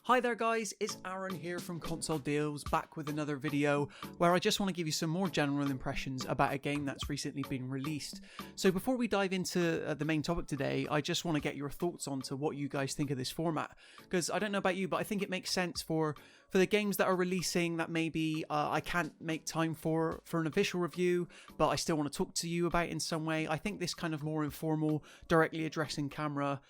Hi there guys, it's Aaron here from Console Deals, back with another video where I just want to give you some more general impressions about a game that's recently been released. So before we dive into the main topic today, I just want to get your thoughts onto what you guys think of this format. Because I don't know about you, but I think it makes sense for the games that are releasing that maybe I can't make time for an official review, but I still want to talk to you about in some way. I think this kind of more informal, directly addressing camera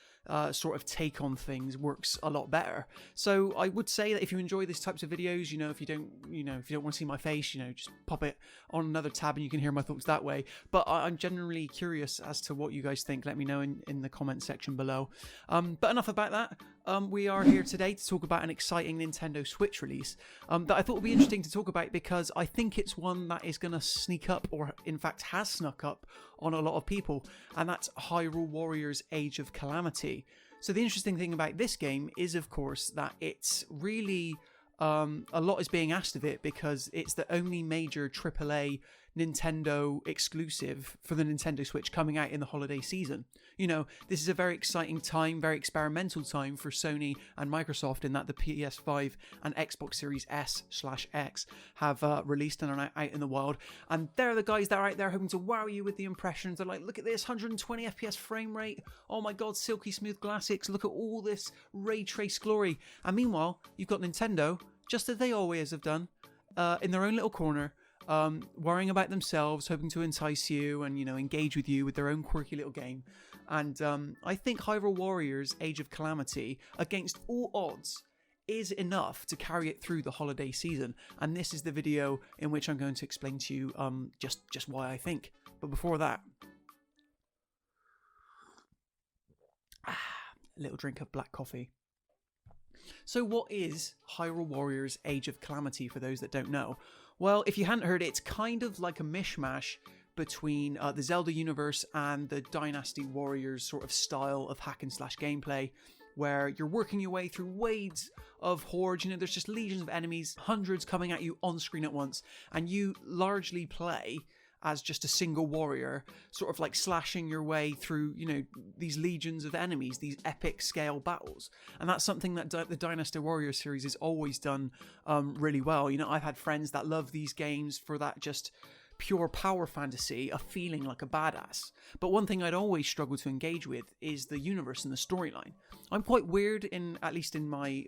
sort of take on things works a lot better. So I would say that if you enjoy these types of videos, if you don't want to see my face, just pop it on another tab and you can hear my thoughts that way. But I'm generally curious as to what you guys think. Let me know in the comment section below. But enough about that. We are here today to talk about an exciting Nintendo Switch release that I thought would be interesting to talk about because I think it's one that is going to sneak up, or in fact has snuck up on a lot of people, and that's Hyrule Warriors Age of Calamity. So the interesting thing about this game is, of course, that it's really a lot is being asked of it because it's the only major AAA Nintendo exclusive for the Nintendo Switch coming out in the holiday season. This is a very exciting time, very experimental time for Sony and Microsoft in that the PS5 and Xbox Series S/X have released and are out in the wild. And they're the guys that are out there hoping to wow you with the impressions. They're like, look at this 120 FPS frame rate. Oh my god, silky smooth graphics. Look at all this ray trace glory. And meanwhile, you've got Nintendo, just as they always have done, in their own little corner, worrying about themselves, hoping to entice you and, engage with you with their own quirky little game. And I think Hyrule Warriors Age of Calamity, against all odds, is enough to carry it through the holiday season. And this is the video in which I'm going to explain to you just why I think. But before that, a little drink of black coffee. So what is Hyrule Warriors Age of Calamity for those that don't know? Well, if you hadn't heard, it's kind of like a mishmash between the Zelda universe and the Dynasty Warriors sort of style of hack and slash gameplay, where you're working your way through waves of hordes. There's just legions of enemies, hundreds coming at you on screen at once, and you largely play as just a single warrior, sort of like slashing your way through, these legions of enemies, these epic scale battles. And that's something that the Dynasty Warriors series has always done really well. I've had friends that love these games for that just pure power fantasy of feeling like a badass. But one thing I'd always struggle to engage with is the universe and the storyline. I'm quite weird at least in my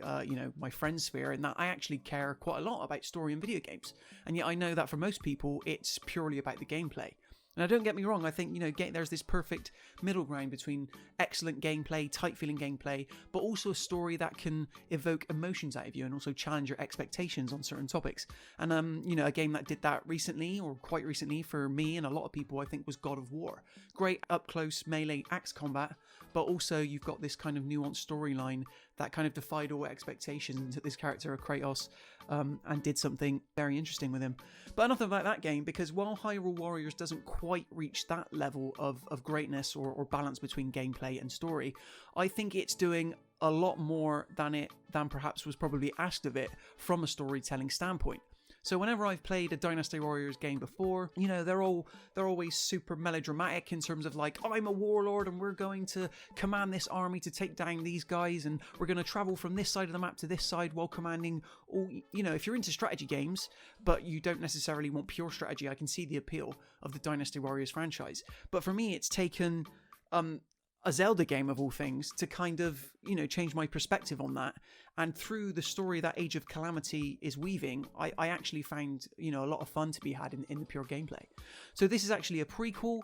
my friend sphere, in that I actually care quite a lot about story in video games, and yet I know that for most people it's purely about the gameplay. Now, don't get me wrong, I think, there's this perfect middle ground between excellent gameplay, tight-feeling gameplay, but also a story that can evoke emotions out of you and also challenge your expectations on certain topics. And, a game that did that recently, or quite recently for me and a lot of people, I think, was God of War. Great up-close melee axe combat, but also you've got this kind of nuanced storyline that kind of defied all expectations that this character of Kratos and did something very interesting with him. But enough about that game, because while Hyrule Warriors doesn't quite reach that level of greatness or balance between gameplay and story, I think it's doing a lot more than perhaps was probably asked of it from a storytelling standpoint. So whenever I've played a Dynasty Warriors game before, they're always super melodramatic in terms of like, I'm a warlord and we're going to command this army to take down these guys, and we're going to travel from this side of the map to this side while commanding all, if you're into strategy games, but you don't necessarily want pure strategy, I can see the appeal of the Dynasty Warriors franchise. But for me, it's taken a Zelda game of all things to kind of, change my perspective on that. And through the story that Age of Calamity is weaving, I actually found, a lot of fun to be had in the pure gameplay. So this is actually a prequel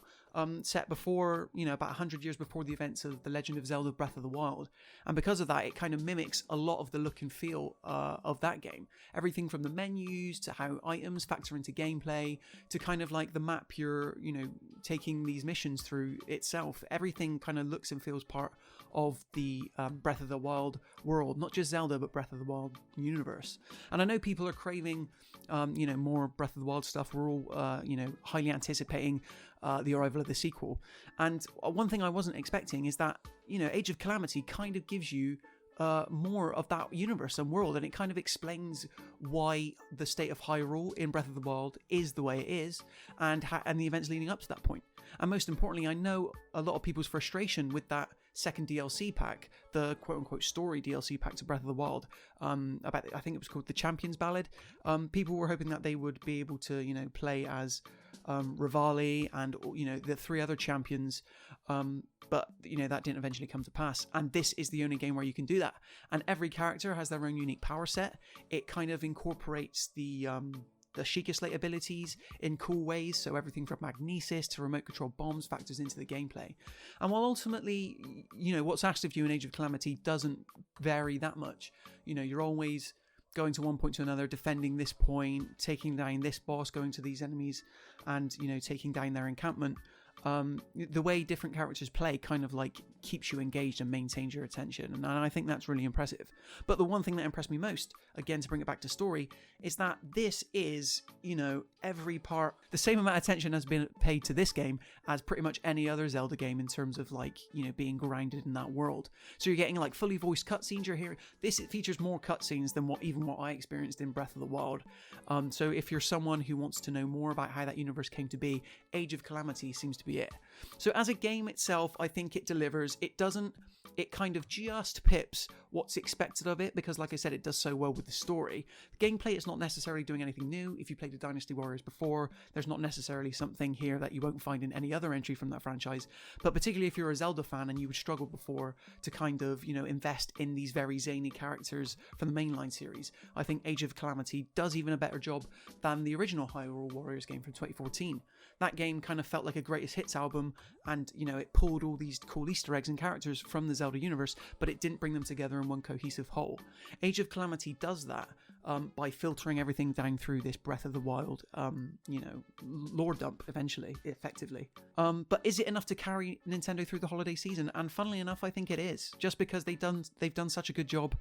set before, about 100 years before the events of The Legend of Zelda Breath of the Wild. And because of that, it kind of mimics a lot of the look and feel of that game. Everything from the menus to how items factor into gameplay to kind of like the map you're, taking these missions through itself. Everything kind of looks and feels part of the Breath of the Wild world, not just Zelda, but Breath of the Wild universe. And I know people are craving, more Breath of the Wild stuff. We're all, highly anticipating the arrival of the sequel. And one thing I wasn't expecting is that, Age of Calamity kind of gives you more of that universe and world, and it kind of explains why the state of Hyrule in Breath of the Wild is the way it is, and the events leading up to that point. And most importantly, I know a lot of people's frustration with that second DLC pack, the quote-unquote story DLC pack to Breath of the Wild, I think it was called the Champions Ballad, people were hoping that they would be able to, you know, play as Rivali and, you know, the 3 other champions, but, you know, that didn't eventually come to pass. And this is the only game where you can do that. And every character has their own unique power set. It kind of incorporates the Sheikah Slate abilities in cool ways, so everything from magnesis to remote control bombs factors into the gameplay. And while ultimately, you know, what's asked of you in Age of Calamity doesn't vary that much, you know, you're always going to one point to another, defending this point, taking down this boss, going to these enemies, and, you know, taking down their encampment. The way different characters play kind of like keeps you engaged and maintains your attention, and I think that's really impressive. But the one thing that impressed me most, again to bring it back to story, is that this is, you know, every part, the same amount of attention has been paid to this game as pretty much any other Zelda game in terms of, like, you know, being grounded in that world. So you're getting like fully voiced cutscenes. You're hearing this, it features more cutscenes than what I experienced in Breath of the Wild. So if you're someone who wants to know more about how that universe came to be, Age of Calamity seems to be it. So as a game itself, I think it delivers. It kind of just pips what's expected of it, because like I said, it does so well with the story. The gameplay is not necessarily doing anything new. If you played the Dynasty Warriors before, there's not necessarily something here that you won't find in any other entry from that franchise. But particularly if you're a Zelda fan and you would struggle before to kind of, you know, invest in these very zany characters from the mainline series, I think Age of Calamity does even a better job than the original Hyrule Warriors game from 2014. That game kind of felt like a greatest hits album, and, you know, it pulled all these cool Easter eggs and characters from the Zelda universe, but it didn't bring them together in one cohesive whole. Age of Calamity does that by filtering everything down through this Breath of the Wild, you know, lore dump eventually, effectively. But is it enough to carry Nintendo through the holiday season? And funnily enough, I think it is, just because they've done such a good job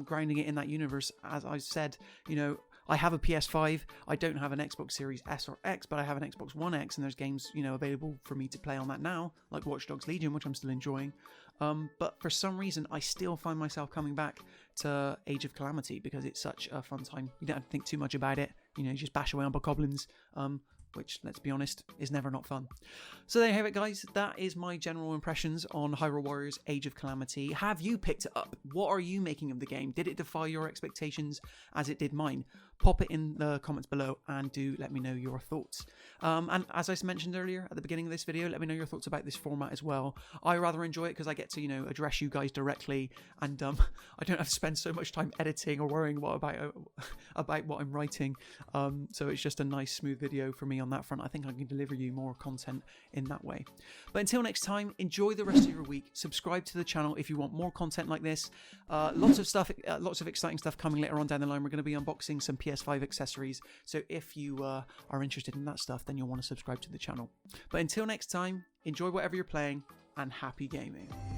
grounding it in that universe. As I said, you know, I have a PS5, I don't have an Xbox Series S or X, but I have an Xbox One X, and there's games, you know, available for me to play on that now, like Watch Dogs Legion, which I'm still enjoying. But for some reason, I still find myself coming back to Age of Calamity because it's such a fun time. You don't have to think too much about it. You know, you just bash away on bokoblins, which, let's be honest, is never not fun. So there you have it, guys. That is my general impressions on Hyrule Warriors Age of Calamity. Have you picked it up? What are you making of the game? Did it defy your expectations as it did mine? Pop it in the comments below and do let me know your thoughts. And as I mentioned earlier at the beginning of this video, let me know your thoughts about this format as well. I rather enjoy it because I get to, you know, address you guys directly, and I don't have to spend so much time editing or worrying about what I'm writing. So it's just a nice smooth video for me on that front. I think I can deliver you more content in that way. But until next time, enjoy the rest of your week. Subscribe to the channel if you want more content like this. Lots of stuff, lots of exciting stuff coming later on down the line. We're going to be unboxing some PS5 accessories, so if you are interested in that stuff, then you'll want to subscribe to the channel. But until next time, enjoy whatever you're playing, and happy gaming.